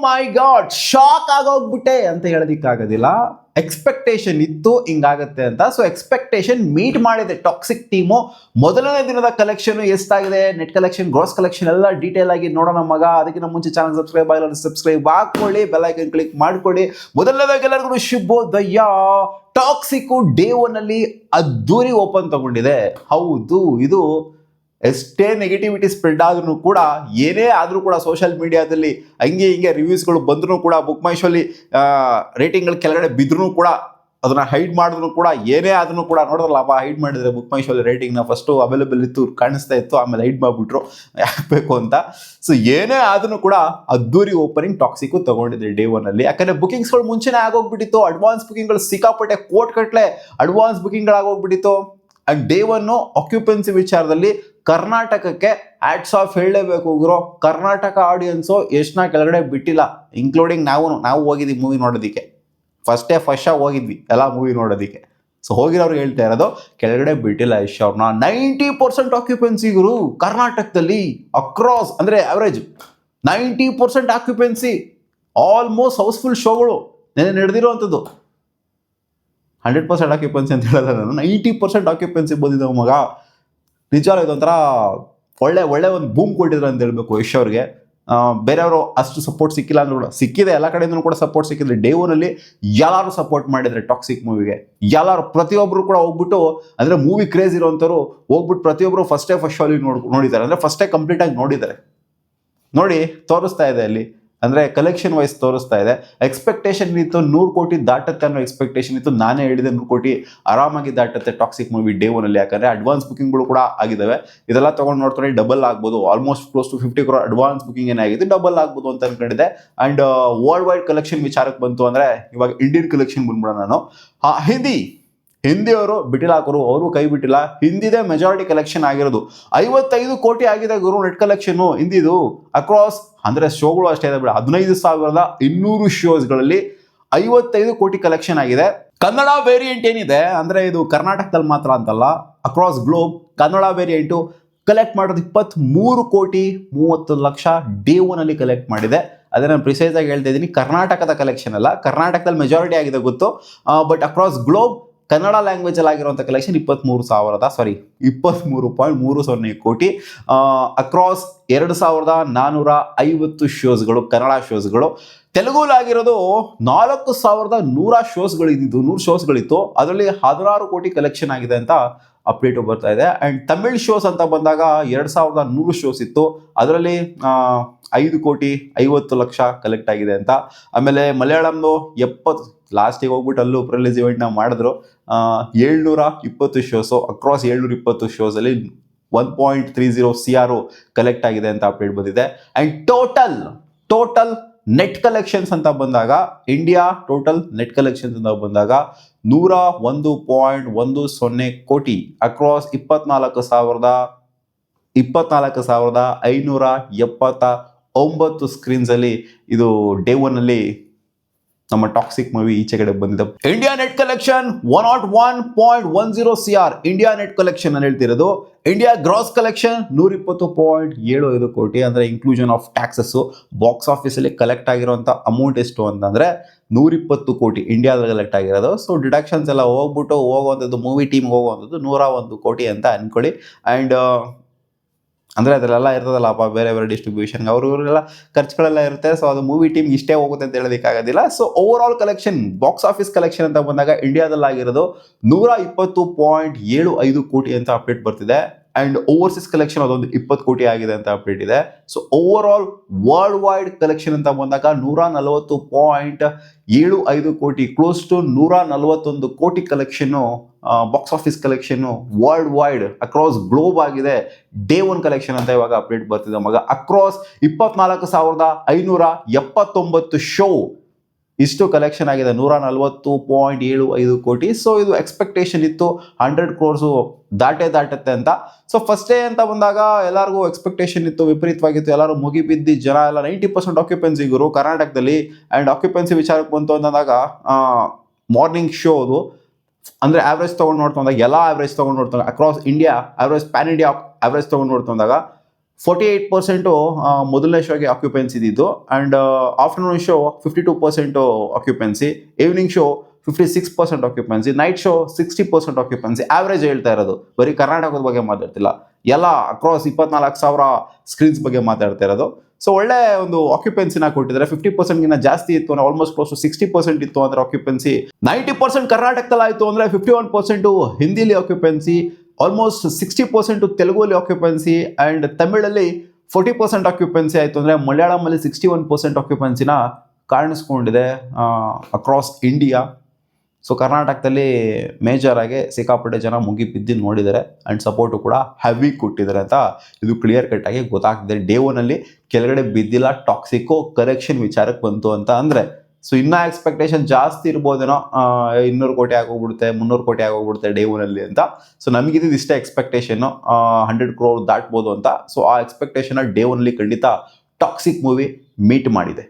ಮೈ god shock ಆಗೋಗ್ಬಿಟ್ಟೆ ಅಂತ ಹೇಳೋದಿಕ್ಕಾಗೋದಿಲ್ಲ. Expectation ಇತ್ತು ಹಿಂಗಾಗತ್ತೆ ಅಂತ. ಸೊ ಎಕ್ಸ್ಪೆಕ್ಟೇಷನ್ ಮೀಟ್ ಮಾಡಿದೆ ಟಾಕ್ಸಿಕ್ ಟೀಮು. ಮೊದಲನೇ ದಿನದ ಕಲೆಕ್ಷನ್ ಎಷ್ಟಾಗಿದೆ, ನೆಟ್ ಕಲೆಕ್ಷನ್, ಗ್ರಾಸ್ ಕಲೆಕ್ಷನ್ ಎಲ್ಲ ಡೀಟೇಲ್ ಆಗಿ ನೋಡೋಣ ಮಗ. ಅದಕ್ಕಿಂತ ಮುಂಚೆ ಚಾನಲ್ ಸಬ್ಸ್ಕ್ರೈಬ್ ಆಗಿಲ್ಲ ಸಬ್ಸ್ಕ್ರೈಬ್ ಹಾಕೊಳ್ಳಿ, ಬೆಲ್ ಐಕನ್ ಕ್ಲಿಕ್ ಮಾಡ್ಕೊಳ್ಳಿ. ಮೊದಲನೇದಾಗಿ ಎಲ್ಲರಿಗೂ ಶುಭೋದಯ. ಟಾಕ್ಸಿಕ್ ಡೇ 1 ಅಲ್ಲಿ ಅದ್ದೂರಿ ಓಪನ್ ತಗೊಂಡಿದೆ. ಹೌದು, ಇದು ಎಷ್ಟೇ ನೆಗೆಟಿವಿಟಿ ಸ್ಪ್ರೆಡ್ ಆದ್ರೂ ಕೂಡ, ಏನೇ ಆದರೂ ಕೂಡ ಸೋಷಿಯಲ್ ಮೀಡಿಯಾದಲ್ಲಿ ಹಂಗೆ ಹಿಂಗೆ ರಿವ್ಯೂಸ್ಗಳು ಬಂದ್ರೂ ಕೂಡ, ಬುಕ್ ಮೈ ಶೋಲಿ ರೇಟಿಂಗ್ಗಳು ಕೆಳಗಡೆ ಬಿದ್ರೂ ಕೂಡ, ಅದನ್ನ ಹೈಡ್ ಮಾಡಿದ್ರು ಕೂಡ, ಏನೇ ಆದ್ರೂ ಕೂಡ ನೋಡಿದ್ರಲ್ಲ ಹೈಡ್ ಮಾಡಿದ್ರೆ ಬುಕ್ ಮೈ ಶೋಲಿ ರೇಟಿಂಗ್ನ ಫಸ್ಟು ಅವೈಲೇಬಲ್ ಇತ್ತು, ಕಾಣಿಸ್ತಾ ಇತ್ತು, ಆಮೇಲೆ ಹೈಡ್ ಮಾಡಿಬಿಟ್ರು ಯಾಕೆ ಬೇಕು ಅಂತ. ಸೊ ಏನೇ ಆದ್ರೂ ಕೂಡ ಅದ್ದೂರಿ ಓಪನಿಂಗ್ ಟಾಕ್ಸಿಕ್ ತಗೊಂಡಿದೆ ಡೇ 1 ಅಲ್ಲಿ. ಯಾಕಂದ್ರೆ ಬುಕಿಂಗ್ಸ್ಗಳು ಮುಂಚೆನೇ ಆಗೋಗ್ಬಿಟ್ಟಿತ್ತು. ಅಡ್ವಾನ್ಸ್ ಬುಕಿಂಗ್ಗಳು ಸಿಕ್ಕಾಪಟ್ಟೆ ಕೋಟ್ ಕಟ್ಲೆ ಅಡ್ವಾನ್ಸ್ ಬುಕಿಂಗ್ಗಳಾಗೋಗ್ಬಿಟ್ಟಿತ್ತು. ಅಂಡ್ ಡೇ 1 ಆಕ್ಯುಪೆನ್ಸಿ ವಿಚಾರದಲ್ಲಿ ಕರ್ನಾಟಕಕ್ಕೆ ಹ್ಯಾಟ್ಸ್ ಆಫ್ ಹೇಳಲೇಬೇಕು ಗುರು. ಕರ್ನಾಟಕ ಆಡಿಯನ್ಸು ಎಷ್ಟನ್ನ ಕೆಳಗಡೆ ಬಿಟ್ಟಿಲ್ಲ, ಇನ್ಕ್ಲೂಡಿಂಗ್ ನಾವು ಹೋಗಿದ್ವಿ ಮೂವಿ ನೋಡೋದಕ್ಕೆ. ಫಸ್ಟ್ ಶೋ ಹೋಗಿದ್ವಿ ಎಲ್ಲ ಮೂವಿ ನೋಡೋದಕ್ಕೆ. ಸೊ ಹೋಗಿರೋರು ಹೇಳ್ತಾ ಇರೋದು ಕೆಳಗಡೆ ಬಿಟ್ಟಿಲ್ಲ ಯಶ್ ಅವ್ರನ್ನ. 90% ಆಕ್ಯುಪೆನ್ಸಿ ಗುರು ಕರ್ನಾಟಕದಲ್ಲಿ ಅಕ್ರಾಸ್, ಅಂದರೆ ಅವರೇಜ್ 90% ಆಕ್ಯುಪೆನ್ಸಿ. ಆಲ್ಮೋಸ್ಟ್ ಹೌಸ್ಫುಲ್ ಶೋಗಳು ನೆನೆ ನಡೆದಿರೋವಂಥದ್ದು. 100% ಆಕ್ಯುಪೆನ್ಸಿ ಅಂತ ಹೇಳಲ್ಲ ನಾನು, 90% ಆಕ್ಯುಪೆನ್ಸಿ ಬಂದಿದ್ದಾವೆ ಮಗ. ನಿಜ ಇದೊಂಥರ ಒಳ್ಳೆ ಒಂದು ಬೂಮ್ ಕೊಟ್ಟಿದ್ರು ಅಂತ ಹೇಳ್ಬೇಕು ಯಶ್ ಅವ್ರಿಗೆ. ಬೇರೆಯವರು ಅಷ್ಟು ಸಪೋರ್ಟ್ ಸಿಕ್ಕಿಲ್ಲ ಅಂದ್ರೂ ಕೂಡ ಸಿಕ್ಕಿದೆ, ಎಲ್ಲ ಕಡೆಯಿಂದ ಕೂಡ ಸಪೋರ್ಟ್ ಸಿಕ್ಕಿದ್ರೆ. ಡೇ 1 ಅಲ್ಲಿ ಎಲ್ಲರೂ ಸಪೋರ್ಟ್ ಮಾಡಿದ್ರೆ ಟಾಕ್ಸಿಕ್ ಮೂವಿಗೆ. ಎಲ್ಲರೂ ಪ್ರತಿಯೊಬ್ಬರು ಕೂಡ ಹೋಗ್ಬಿಟ್ಟು, ಅಂದರೆ ಮೂವಿ ಕ್ರೇಜ್ ಇರೋವಂಥವ್ರು ಹೋಗ್ಬಿಟ್ಟು ಪ್ರತಿಯೊಬ್ಬರು ಫಸ್ಟ್ ಶೋ ಅಲ್ಲಿ ನೋಡಿದ್ದಾರೆ, ಅಂದರೆ ಫಸ್ಟೇ ಕಂಪ್ಲೀಟ್ ಆಗಿ ನೋಡಿದ್ದಾರೆ. ನೋಡಿ ತೋರಿಸ್ತಾ ಇದೆ ಅಲ್ಲಿ, ಅಂದರೆ ಕಲೆಕ್ಷನ್ ವೈಸ್ ತೋರಿಸ್ತಾ ಇದೆ. ಎಕ್ಸ್ಪೆಕ್ಟೇಷನ್ ಇತ್ತು 100 ಕೋಟಿ ದಾಟತ್ತೆ ಅನ್ನೋ ಎಕ್ಸ್ಪೆಕ್ಟೇಷನ್ ಇತ್ತು. ನಾನೇ ಹೇಳಿದೆ 100 ಕೋಟಿ ಆರಾಮಾಗಿ ದಾಟತ್ತೆ ಟಾಕ್ಸಿಕ್ ಮೂವಿ ಡೇ 1 ಅಲ್ಲಿ. ಯಾಕಂದರೆ ಅಡ್ವಾನ್ಸ್ ಬುಕಿಂಗ್ಗಳು ಕೂಡ ಆಗಿದ್ದಾವೆ. ಇದೆಲ್ಲ ತೊಗೊಂಡು ನೋಡ್ತಾರೆ ಡಬಲ್ ಆಗ್ಬೋದು, almost close to 50 crore advance booking ಏನಾಗಿದೆ, ಡಬಲ್ ಆಗ್ಬೋದು ಅಂತ ಅನ್ಕೊಂಡಿದೆ. ಆ್ಯಂಡ್ ವರ್ಲ್ಡ್ ವೈಡ್ ಕಲೆಕ್ಷನ್ ವಿಚಾರಕ್ಕೆ ಬಂತು ಅಂದರೆ, ಇವಾಗ ಇಂಡಿಯನ್ ಕಲೆಕ್ಷನ್ ಬಂದ್ಬಿಡೋಣ ನಾನು. ಹಿಂದಿಯವರು ಬಿಟ್ಟಿಲ್ಲ ಗುರು, ಅವರು ಕೈ ಬಿಟ್ಟಿಲ್ಲ. ಹಿಂದಿದೆ ಮೆಜಾರಿಟಿ ಕಲೆಕ್ಷನ್ ಆಗಿರೋದು. 55 ಕೋಟಿ ಆಗಿದೆ ಗುರು ನೆಟ್ ಕಲೆಕ್ಷನ್ ಹಿಂದಿದು ಅಕ್ರಾಸ್. ಅಂದರೆ ಶೋಗಳು ಅಷ್ಟೇ ಇದೆ ಬಿಡ, 15,200 ಶೋಸ್ಗಳಲ್ಲಿ 55 ಕೋಟಿ ಕಲೆಕ್ಷನ್ ಆಗಿದೆ. ಕನ್ನಡ ವೇರಿಯಂಟ್ ಏನಿದೆ ಅಂದರೆ, ಇದು ಕರ್ನಾಟಕದಲ್ಲಿ ಮಾತ್ರ ಅಂತಲ್ಲ, across globe Kannada variant collect ಮಾಡೋದು 23 ಕೋಟಿ 30 ಲಕ್ಷ ಡೇ 1 ಅಲ್ಲಿ ಕಲೆಕ್ಟ್ ಮಾಡಿದೆ. ಅದೇ ನಾನು ಪ್ರಿಸೈಸ್ ಆಗಿ ಹೇಳ್ತಾ ಇದ್ದೀನಿ, ಕರ್ನಾಟಕದ ಕಲೆಕ್ಷನ್ ಅಲ್ಲ. ಕರ್ನಾಟಕದಲ್ಲಿ ಮೆಜಾರಿಟಿ ಆಗಿದೆ ಗೊತ್ತು, but across globe Kannada language ಅಲ್ಲಿ ಆಗಿರುವಂಥ ಕಲೆಕ್ಷನ್ 23.30 ಕೋಟಿ. ಅಕ್ರಾಸ್ 2,450 ಶೋಸ್ಗಳು, ಕನ್ನಡ ಶೋಸ್ಗಳು. ತೆಲುಗುಲಾಗಿರೋದು 4,100 ಶೋಸ್ಗಳು ಇದ್ದಿದ್ದು, 100 ಶೋಸ್ಗಳಿತ್ತು. ಅದರಲ್ಲಿ 16 ಕೋಟಿ ಕಲೆಕ್ಷನ್ ಆಗಿದೆ ಅಂತ ಅಪ್ಡೇಟು ಬರ್ತಾ ಇದೆ. ಆ್ಯಂಡ್ ತಮಿಳ್ ಶೋಸ್ ಅಂತ ಬಂದಾಗ 2,100 ಶೋಸ್ ಇತ್ತು, ಅದರಲ್ಲಿ 5 ಕೋಟಿ 50 ಲಕ್ಷ ಕಲೆಕ್ಟ್ ಆಗಿದೆ ಅಂತ. ಆಮೇಲೆ ಮಲಯಾಳಂದು 70, ಲಾಸ್ಟಿಗೆ ಹೋಗ್ಬಿಟ್ಟು ಅಲ್ಲೂ ರಿಲೀಸ್ ಇವೆಂಟ್ನ ಮಾಡಿದ್ರು. 720 ಶೋಸು, ಅಕ್ರಾಸ್ 720 ಶೋಸಲ್ಲಿ 1.30 CR ಕಲೆಕ್ಟ್ ಆಗಿದೆ ಅಂತ ಅಪ್ಡೇಟ್ ಬಂದಿದೆ. ಆ್ಯಂಡ್ ಟೋಟಲ್ ನೆಟ್ ಕಲೆಕ್ಷನ್ಸ್ ಅಂತ ಬಂದಾಗ, ಇಂಡಿಯಾ ಟೋಟಲ್ ನೆಟ್ ಕಲೆಕ್ಷನ್ಸ್ ಅಂತ ಬಂದಾಗ 101.10 ಕೋಟಿ ಅಕ್ರಾಸ್ 24,579 ಸ್ಕ್ರೀನ್ಸಲ್ಲಿ ಇದು ಡೇ 1 ಅಲ್ಲಿ ನಮ್ಮ ಟಾಕ್ಸಿಕ್ ಮೂವಿ ಈಚೆ ಕಡೆ ಬಂದಿದೆ. India net collection 101.10 CR India net collection అని ಹೇಳ್ತಿರೋದು. ಇಂಡಿಯಾ ಗ್ರಾಸ್ ಕಲೆಕ್ಷನ್ 120.75 ಕೋಟಿ, ಅಂದರೆ ಇನ್ಕ್ಲೂಷನ್ ಆಫ್ ಟ್ಯಾಕ್ಸಸ್. ಬಾಕ್ಸ್ ಆಫೀಸಲ್ಲಿ ಕಲೆಕ್ಟ್ ಆಗಿರುವಂಥ ಅಮೌಂಟ್ ಎಷ್ಟು ಅಂತಂದರೆ 120 ಕೋಟಿ ಇಂಡಿಯಾದಲ್ಲಿ ಕಲೆಕ್ಟ್ ಆಗಿರೋದು. ಸೊ ಡಿಡಕ್ಷನ್ಸ್ ಎಲ್ಲ ಹೋಗುವಂಥದ್ದು ಮೂವಿ ಟೀಮ್ಗೆ ಹೋಗುವಂಥದ್ದು 101 ಕೋಟಿ ಅಂತ ಅಂದ್ಕೊಳ್ಳಿ. ಆ್ಯಂಡ್ ಅಂದರೆ ಅದರಲ್ಲೆಲ್ಲ ಇರ್ತದಲ್ಲಪ್ಪ, ಬೇರೆ ಡಿಸ್ಟ್ರಿಬ್ಯೂಷನ್ಗೆ ಇವರೆಲ್ಲ ಖರ್ಚುಗಳೆಲ್ಲ ಇರುತ್ತೆ. ಸೊ ಅದು ಮೂವಿ ಟೀಮ್ಗೆ ಇಷ್ಟೇ ಹೋಗುತ್ತೆ ಅಂತ ಹೇಳೋದಕ್ಕಾಗೋದಿಲ್ಲ. So overall collection, box office collection ಅಂತ ಬಂದಾಗ ಇಂಡಿಯಾದಲ್ಲಿ ಆಗಿರೋದು 120.75 ಕೋಟಿ ಅಂತ ಅಪ್ಡೇಟ್ ಬರ್ತಿದೆ. ಆ್ಯಂಡ್ ಓವರ್ಸೀಸ್ ಕಲೆಕ್ಷನ್ ಅದೊಂದು 20 ಕೋಟಿ ಆಗಿದೆ ಅಂತ ಅಪ್ಡೇಟ್ ಇದೆ. So over all world wide collection ಅಂತ ಬಂದಾಗ 140.75 ಕೋಟಿ, ಕ್ಲೋಸ್ ಟು 141 ಕೋಟಿ collection, box office collection world wide across globe ಆಗಿದೆ. ಡೇ 1 ಕಲೆಕ್ಷನ್ ಅಂತ ಇವಾಗ ಅಪ್ಡೇಟ್ ಬರ್ತಿದೆ ಮಗ. ಅಕ್ರಾಸ್ 24,579 ಶೋ ಇಷ್ಟು ಕಲೆಕ್ಷನ್ ಆಗಿದೆ, 140.75 ಕೋಟಿ. ಸೊ ಇದು ಎಕ್ಸ್ಪೆಕ್ಟೇಷನ್ ಇತ್ತು 100 crores ದಾಟತ್ತೆ ಅಂತ. ಸೊ ಫಸ್ಟ್ ಡೇ ಅಂತ ಬಂದಾಗ ಎಲ್ಲರಿಗೂ ಎಕ್ಸ್ಪೆಕ್ಟೇಷನ್ ಇತ್ತು, ವಿಪರೀತವಾಗಿತ್ತು. ಎಲ್ಲರೂ ಮುಗಿಬಿದ್ದಿ ಜನ ಎಲ್ಲ 90% ಆಕ್ಯುಪೆನ್ಸಿ ಗುರು ಕರ್ನಾಟಕದಲ್ಲಿ. ಆ್ಯಂಡ್ ಆಕ್ಯುಪೆನ್ಸಿ ವಿಚಾರಕ್ಕೆ ಬಂತು ಅಂತಂದಾಗ ಮಾರ್ನಿಂಗ್ ಶೋ ಅದು, ಅಂದರೆ ಆವ್ರೇಜ್ ತೊಗೊಂಡು ನೋಡ್ತಂದಾಗ, ಎಲ್ಲ ಆವ್ರೇಜ್ ತೊಗೊಂಡು ನೋಡ್ತಂದಾಗ across India average, pan India average ತೊಗೊಂಡು ನೋಡ್ತಂದಾಗ 48% ಮೊದಲನೇ ಶೋಗೆ ಆಕ್ಯುಪೆನ್ಸಿ ಇದ್ದಿದ್ದು and afternoon show 52% occupancy, evening show 56% occupancy, night show 60% occupancy. Average ಹೇಳ್ತಾ ಇರೋದು, ಬರೀ ಕರ್ನಾಟಕದ ಬಗ್ಗೆ ಮಾತಾಡ್ತಿಲ್ಲ, ಎಲ್ಲ ಅಕ್ರಾಸ್ 24,000 ಸ್ಕ್ರೀನ್ಸ್ ಬಗ್ಗೆ ಮಾತಾಡ್ತಾ ಇರೋದು. ಸೊ ಒಳ್ಳೆ ಒಂದು ಆಕ್ಯುಪೆನ್ಸಿನ ಕೊಟ್ಟಿದ್ದಾರೆ. 50%ಗಿಂತ ಜಾಸ್ತಿ ಇತ್ತು ಅಂದ್ರೆ ಆಲ್ಮೋಸ್ಟ್ ಕ್ಲೋಸ್ ಟು 60% ಇತ್ತು ಅಂದ್ರೆ ಆಕ್ಯುಪೆನ್ಸಿ. 90% ಕರ್ನಾಟಕದಲ್ಲಿ ಆಯಿತು ಅಂದರೆ 51% ಹಿಂದಿಲಿ ಆಕ್ಯುಪೆನ್ಸಿ, ಆಲ್ಮೋಸ್ಟ್ 60% ತೆಲುಗುಲಿ ಆಕ್ಯುಪೆನ್ಸಿ ಆ್ಯಂಡ್ ತಮಿಳಲ್ಲಿ 40% ಆಕ್ಯುಪೆನ್ಸಿ ಆಯಿತು ಅಂದರೆ ಮಲಯಾಳಮಲ್ಲಿ 61% ಆಕ್ಯುಪೆನ್ಸಿನ ಕಾಣಿಸ್ಕೊಂಡಿದೆ ಅಕ್ರಾಸ್ ಇಂಡಿಯಾ. ಸೊ ಕರ್ನಾಟಕದಲ್ಲಿ ಮೇಜರ್ ಆಗಿ ಸಿಕ್ಕಾಪಟ್ಟೆ ಜನ ಮುಗಿ ಬಿದ್ದು ನೋಡಿದ್ದಾರೆ ಆ್ಯಂಡ್ ಸಪೋರ್ಟು ಕೂಡ ಹೆವಿ ಕೊಟ್ಟಿದ್ದಾರೆ ಅಂತ ಇದು ಕ್ಲಿಯರ್ ಕಟ್ ಆಗಿ ಗೊತ್ತಾಗ್ತಿದೆ. ಡೇ ಒನಲ್ಲಿ ಕೆಳಗಡೆ ಬಿದ್ದಿಲ್ಲ, ಟಾಕ್ಸಿಕ್ಕು ಕರೆಕ್ಷನ್ ವಿಚಾರಕ್ಕೆ ಬಂತು ಅಂತ ಅಂದರೆ ಸೊ ಇನ್ನೂ ಎಕ್ಸ್ಪೆಕ್ಟೇಷನ್ ಜಾಸ್ತಿ ಇರ್ಬೋದೇನೋ, 200 ಕೋಟಿ ಆಗೋಗ್ಬಿಡುತ್ತೆ, 300 ಕೋಟಿ ಆಗೋಗ್ಬಿಡುತ್ತೆ ಡೇ ಒನಲ್ಲಿ ಅಂತ. ಸೊ ನಮಗಿದ್ದು ಇಷ್ಟೇ ಎಕ್ಸ್ಪೆಕ್ಟೇಷನ್ನು, 100 crore ದಾಟ್ಬೋದು ಅಂತ. ಸೊ ಆ ಎಕ್ಸ್ಪೆಕ್ಟೇಷನ್ನ ಡೇ ಒನ್ಲಿ ಖಂಡಿತ ಟಾಕ್ಸಿಕ್ ಮೂವಿ ಮೀಟ್ ಮಾಡಿದೆ.